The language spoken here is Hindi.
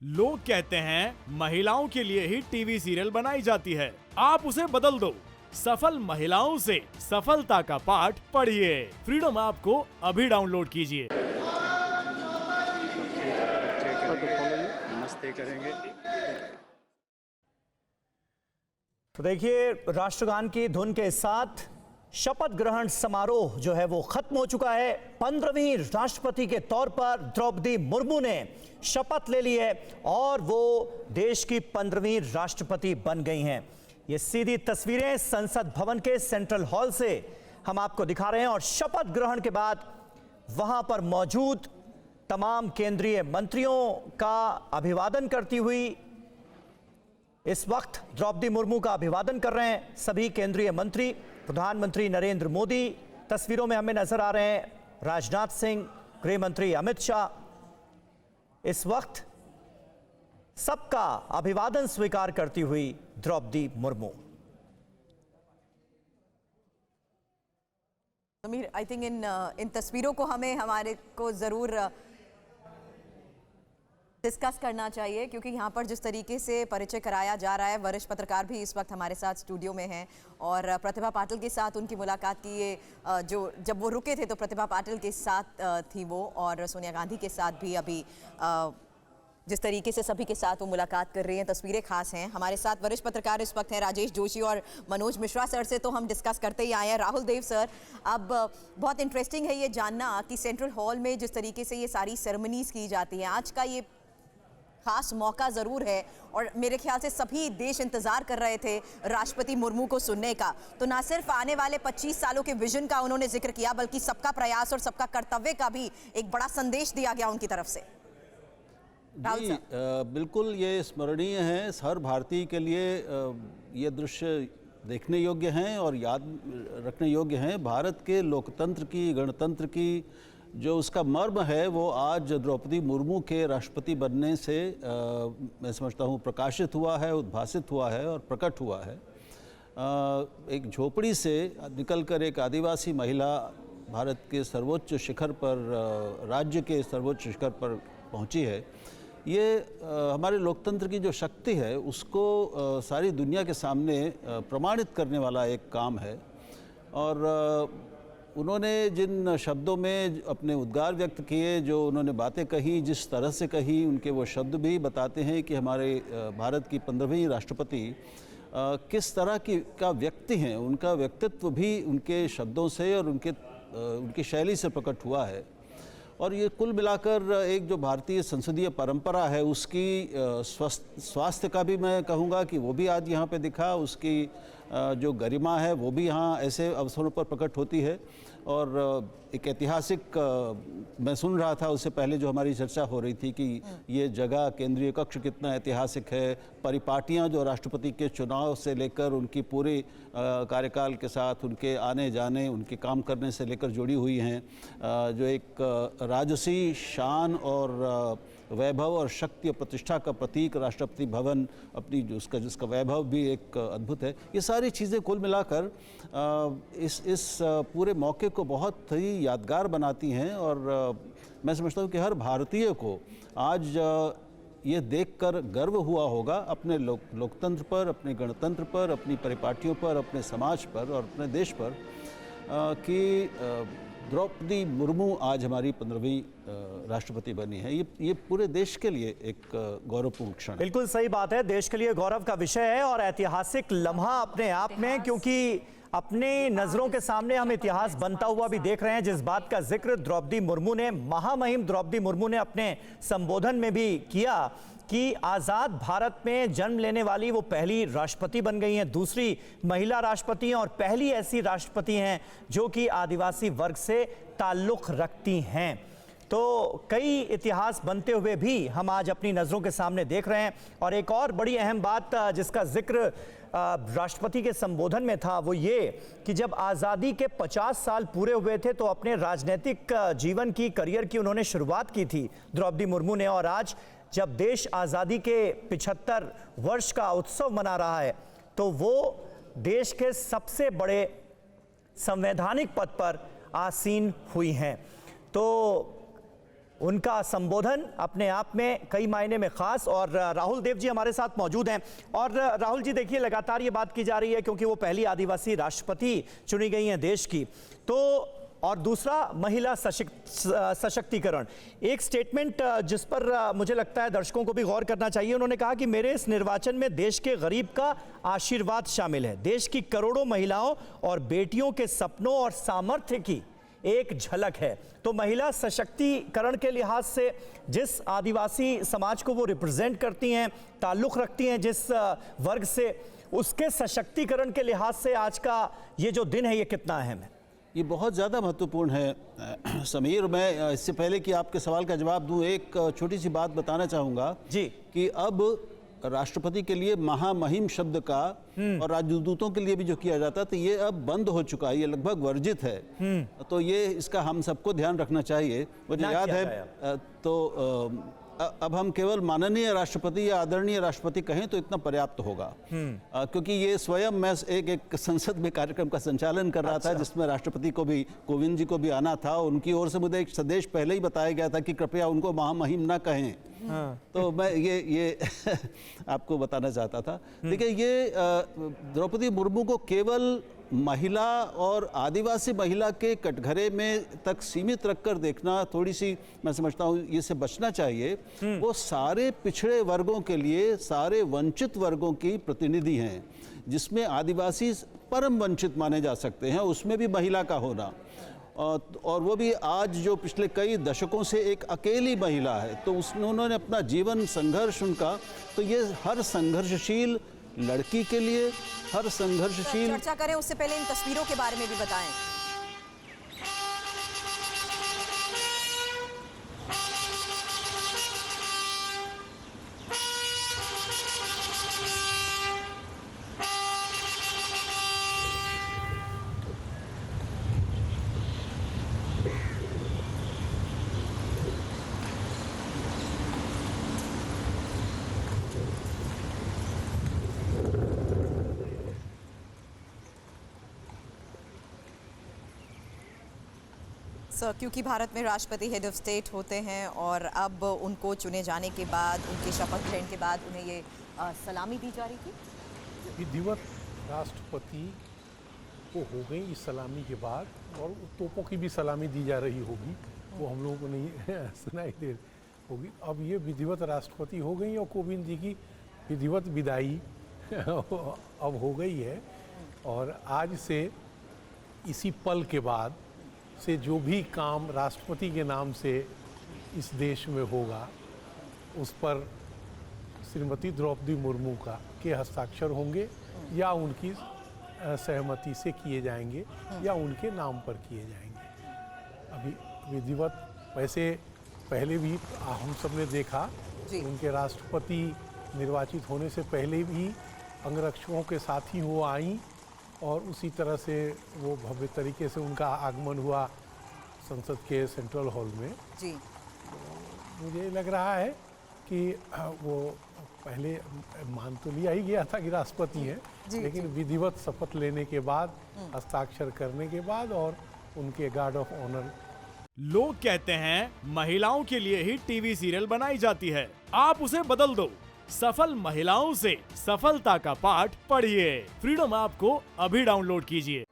लोग कहते हैं महिलाओं के लिए ही टीवी सीरियल बनाई जाती है। आप उसे बदल दो। सफल महिलाओं से सफलता का पाठ पढ़िए। फ्रीडम ऐप को अभी डाउनलोड कीजिए। नमस्ते करेंगे। तो देखिए, राष्ट्रगान की धुन के साथ शपथ ग्रहण समारोह जो है वो खत्म हो चुका है। 15वीं राष्ट्रपति के तौर पर द्रौपदी मुर्मू ने शपथ ले ली है और वो देश की 15वीं राष्ट्रपति बन गई हैं। ये सीधी तस्वीरें संसद भवन के सेंट्रल हॉल से हम आपको दिखा रहे हैं और शपथ ग्रहण के बाद वहां पर मौजूद तमाम केंद्रीय मंत्रियों का अभिवादन करती हुई इस वक्त द्रौपदी मुर्मू का अभिवादन कर रहे हैं सभी केंद्रीय मंत्री। प्रधानमंत्री नरेंद्र मोदी तस्वीरों में हमें नजर आ रहे हैं, राजनाथ सिंह, गृह मंत्री अमित शाह। इस वक्त सबका अभिवादन स्वीकार करती हुई द्रौपदी मुर्मू। समीर, आई थिंक इन तस्वीरों को हमारे को जरूर डिस्कस करना चाहिए, क्योंकि यहाँ पर जिस तरीके से परिचय कराया जा रहा है, वरिष्ठ पत्रकार भी इस वक्त हमारे साथ स्टूडियो में हैं और प्रतिभा पाटिल के साथ उनकी मुलाकात की। ये जो जब वो रुके थे तो प्रतिभा पाटिल के साथ थी वो, और सोनिया गांधी के साथ भी अभी जिस तरीके से सभी के साथ वो मुलाकात कर रही हैं, तस्वीरें खास हैं। हमारे साथ वरिष्ठ पत्रकार इस वक्त हैं राजेश जोशी और मनोज मिश्रा। सर से तो हम डिस्कस करते ही आए हैं। राहुल देव सर, अब बहुत इंटरेस्टिंग है ये जानना कि सेंट्रल हॉल में जिस तरीके से ये सारी सेरेमनीज की जाती हैं, आज का ये खास मौका ज़रूर है और मेरे ख्याल से सभी देश इंतज़ार कर रहे थे राष्ट्रपति मुर्मू को सुनने का। तो ना सिर्फ आने वाले 25 सालों के विजन का उन्होंने जिक्र किया, बल्कि सबका प्रयास और सबका कर्तव्य का भी एक बड़ा संदेश दिया गया उनकी तरफ से। जी, बिल्कुल ये स्मरणीय है। हर भारतीय के लिए ये दृश्य देखने योग्य हैं और याद रखने योग्य हैं। भारत के लोकतंत्र की, गणतंत्र की जो उसका मर्म है वो आज द्रौपदी मुर्मू के राष्ट्रपति बनने से मैं समझता हूँ प्रकाशित हुआ है, उद्भासित हुआ है और प्रकट हुआ है। एक झोपड़ी से निकलकर एक आदिवासी महिला भारत के सर्वोच्च शिखर पर, राज्य के सर्वोच्च शिखर पर पहुँची है। ये हमारे लोकतंत्र की जो शक्ति है उसको सारी दुनिया के सामने प्रमाणित करने वाला एक काम है। और उन्होंने जिन शब्दों में अपने उद्गार व्यक्त किए, जो उन्होंने बातें कही, जिस तरह से कही, उनके वो शब्द भी बताते हैं कि हमारे भारत की 15वीं राष्ट्रपति किस तरह का व्यक्ति हैं। उनका व्यक्तित्व भी उनके शब्दों से और उनकी शैली से प्रकट हुआ है। और ये कुल मिलाकर एक जो भारतीय संसदीय परंपरा है उसकी स्वास्थ्य का भी मैं कहूँगा कि वो भी आज यहाँ पे दिखा। उसकी जो गरिमा है वो भी यहाँ ऐसे अवसरों पर प्रकट होती है। और एक ऐतिहासिक, मैं सुन रहा था उससे पहले जो हमारी चर्चा हो रही थी कि ये जगह, केंद्रीय कक्ष कितना ऐतिहासिक है। परिपाटियाँ जो राष्ट्रपति के चुनाव से लेकर उनकी पूरे कार्यकाल के साथ उनके आने जाने, उनके काम करने से लेकर जुड़ी हुई हैं। जो एक राजसी शान और वैभव और शक्ति और प्रतिष्ठा का प्रतीक राष्ट्रपति भवन, अपनी जिसका वैभव भी एक अद्भुत है। ये सारी चीज़ें कुल मिलाकर इस पूरे मौके को बहुत ही यादगार बनाती हैं। और मैं समझता हूँ कि हर भारतीय को आज ये देखकर गर्व हुआ होगा अपने लोकतंत्र पर, अपने गणतंत्र पर, अपनी परिपाटियों पर, अपने समाज पर और अपने देश पर कि द्रौपदी मुर्मू आज हमारी 15वीं राष्ट्रपति बनी है। ये पूरे देश के लिए एक गौरवपूर्ण क्षण है। बिल्कुल सही बात है, देश के लिए गौरव का विषय है और ऐतिहासिक लम्हा अपने आप में, क्योंकि अपने नजरों के सामने हम इतिहास बनता हुआ भी देख रहे हैं। जिस बात का जिक्र द्रौपदी मुर्मू ने, महामहिम द्रौपदी मुर्मू ने अपने संबोधन में भी किया कि आज़ाद भारत में जन्म लेने वाली वो पहली राष्ट्रपति बन गई हैं, दूसरी महिला राष्ट्रपति हैं और पहली ऐसी राष्ट्रपति हैं जो कि आदिवासी वर्ग से ताल्लुक़ रखती हैं। तो कई इतिहास बनते हुए भी हम आज अपनी नज़रों के सामने देख रहे हैं। और एक और बड़ी अहम बात जिसका जिक्र राष्ट्रपति के संबोधन में था वो ये कि जब आज़ादी के 50 साल पूरे हुए थे तो अपने राजनीतिक जीवन की, करियर की उन्होंने शुरुआत की थी द्रौपदी मुर्मू ने। और आज जब देश आज़ादी के 75 वर्ष का उत्सव मना रहा है तो वो देश के सबसे बड़े संवैधानिक पद पर आसीन हुई हैं। तो उनका संबोधन अपने आप में कई मायने में खास। और राहुल देव जी हमारे साथ मौजूद हैं। और राहुल जी देखिए, लगातार ये बात की जा रही है क्योंकि वो पहली आदिवासी राष्ट्रपति चुनी गई हैं देश की, तो और दूसरा महिला सशक्तिकरण। एक स्टेटमेंट जिस पर मुझे लगता है दर्शकों को भी गौर करना चाहिए, उन्होंने कहा कि मेरे इस निर्वाचन में देश के गरीब का आशीर्वाद शामिल है, देश की करोड़ों महिलाओं और बेटियों के सपनों और सामर्थ्य की एक झलक है। तो महिला सशक्तिकरण के लिहाज से जिस आदिवासी समाज को वो रिप्रेजेंट करती हैं, ताल्लुक़ रखती हैं जिस वर्ग से, उसके सशक्तिकरण के लिहाज से आज का ये जो दिन है ये कितना अहम है? ये बहुत ज़्यादा महत्वपूर्ण है समीर। मैं इससे पहले कि आपके सवाल का जवाब दूं, एक छोटी सी बात बताना चाहूँगा जी कि अब राष्ट्रपति के लिए महामहिम शब्द का और राजदूतों के लिए भी जो किया जाता तो ये अब बंद हो चुका है, ये लगभग वर्जित है। तो ये इसका हम सबको ध्यान रखना चाहिए। मुझे याद है तो अब हम केवल माननीय राष्ट्रपति या आदरणीय राष्ट्रपति कहें तो इतना पर्याप्त होगा। क्योंकि ये स्वयं मैं एक संसद में कार्यक्रम का संचालन कर रहा था जिसमें राष्ट्रपति को भी, कोविंद जी को भी आना था। उनकी ओर से मुझे एक संदेश पहले ही बताया गया था कि कृपया उनको महामहिम ना कहें। तो मैं ये आपको बताना चाहता था। देखिए, ये द्रौपदी मुर्मू को केवल महिला और आदिवासी महिला के कटघरे में तक सीमित रखकर देखना थोड़ी सी, मैं समझता हूँ इससे बचना चाहिए। वो सारे पिछड़े वर्गों के लिए, सारे वंचित वर्गों की प्रतिनिधि हैं, जिसमें आदिवासी परम वंचित माने जा सकते हैं, उसमें भी महिला का होना, और वो भी आज जो पिछले कई दशकों से एक अकेली महिला है। तो उन्होंने अपना जीवन संघर्ष उनका, तो ये हर संघर्षशील लड़की के लिए, हर संघर्षशील। चर्चा करें उससे पहले इन तस्वीरों के बारे में भी बताएं। क्योंकि भारत में राष्ट्रपति हेड ऑफ स्टेट होते हैं और अब उनको चुने जाने के बाद, उनके शपथ ग्रहण के बाद उन्हें ये सलामी दी जा रही थी। विधिवत राष्ट्रपति को हो गई इस सलामी के बाद, और तोपों की भी सलामी दी जा रही होगी, वो हम लोगों को नहीं सुनाई दे होगी। अब ये विधिवत राष्ट्रपति हो गई और कोविंद जी की विधिवत विदाई अब हो गई है। और आज से इसी पल के बाद से जो भी काम राष्ट्रपति के नाम से इस देश में होगा, उस पर श्रीमती द्रौपदी मुर्मू के हस्ताक्षर होंगे या उनकी सहमति से किए जाएंगे या उनके नाम पर किए जाएंगे। अभी विधिवत, वैसे पहले भी हम सब ने देखा, उनके राष्ट्रपति निर्वाचित होने से पहले भी अंगरक्षकों के साथ ही वो आई और उसी तरह से वो भव्य तरीके से उनका आगमन हुआ संसद के सेंट्रल हॉल में। जी, मुझे लग रहा है कि वो पहले मान तो लिया ही गया था कि राष्ट्रपति हैं, लेकिन विधिवत शपथ लेने के बाद, हस्ताक्षर करने के बाद और उनके गार्ड ऑफ ऑनर। लोग कहते हैं महिलाओं के लिए ही टीवी सीरियल बनाई जाती है, आप उसे बदल दो। सफल महिलाओं से सफलता का पाठ पढ़िए। फ्रीडम ऐप को अभी डाउनलोड कीजिए।